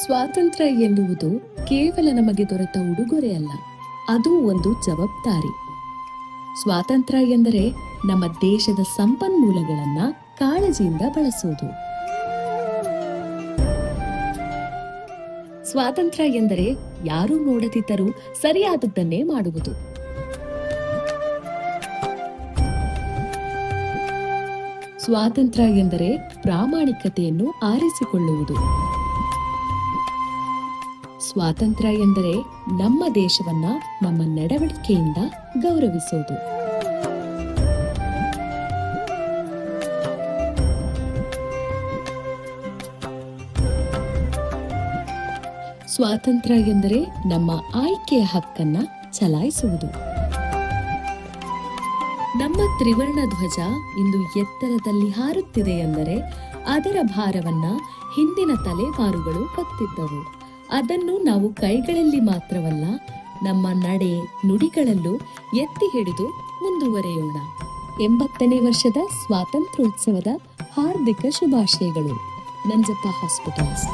ಸ್ವಾತಂತ್ರ್ಯ ಎನ್ನುವುದು ಕೇವಲ ನಮಗೆ ದೊರೆತ ಉಡುಗೊರೆಯಲ್ಲ, ಅದು ಒಂದು ಜವಾಬ್ದಾರಿ. ಸ್ವಾತಂತ್ರ್ಯ ಎಂದರೆ ನಮ್ಮ ದೇಶದ ಸಂಪನ್ಮೂಲಗಳನ್ನ ಕಾಳಜಿಯಿಂದ ಬಳಸುವುದು. ಸ್ವಾತಂತ್ರ್ಯ ಎಂದರೆ ಯಾರೂ ನೋಡದಿದ್ದರೂ ಸರಿಯಾದದ್ದನ್ನೇ ಮಾಡುವುದು. ಸ್ವಾತಂತ್ರ್ಯ ಎಂದರೆ ಪ್ರಾಮಾಣಿಕತೆಯನ್ನು ಆರಿಸಿಕೊಳ್ಳುವುದು. ಸ್ವಾತಂತ್ರ್ಯ ಎಂದರೆ ನಮ್ಮ ದೇಶವನ್ನ ನಮ್ಮ ನಡವಳಿಕೆಯಿಂದ ಗೌರವಿಸುವುದು. ಸ್ವಾತಂತ್ರ್ಯ ಎಂದರೆ ನಮ್ಮ ಆಯ್ಕೆಯ ಹಕ್ಕನ್ನ ಚಲಾಯಿಸುವುದು. ನಮ್ಮ ತ್ರಿವರ್ಣ ಧ್ವಜ ಇಂದು ಎತ್ತರದಲ್ಲಿ ಹಾರುತ್ತಿದೆ ಎಂದರೆ ಅದರ ಭಾರವನ್ನ ಹಿಂದಿನ ತಲೆಮಾರುಗಳು ಹೊತ್ತಿದ್ದವು. ಅದನ್ನು ನಾವು ಕೈಗಳಲ್ಲಿ ಮಾತ್ರವಲ್ಲ, ನಮ್ಮ ನಡೆ ನುಡಿಗಳಲ್ಲೂ ಎತ್ತಿ ಹಿಡಿದು ಮುಂದುವರೆಯೋಣ. 80ನೇ ವರ್ಷದ ಸ್ವಾತಂತ್ರ್ಯೋತ್ಸವದ ಹಾರ್ದಿಕ ಶುಭಾಶಯಗಳು. ನಂಜಪ್ಪ ಹಾಸ್ಪಿಟಲ್ಸ್.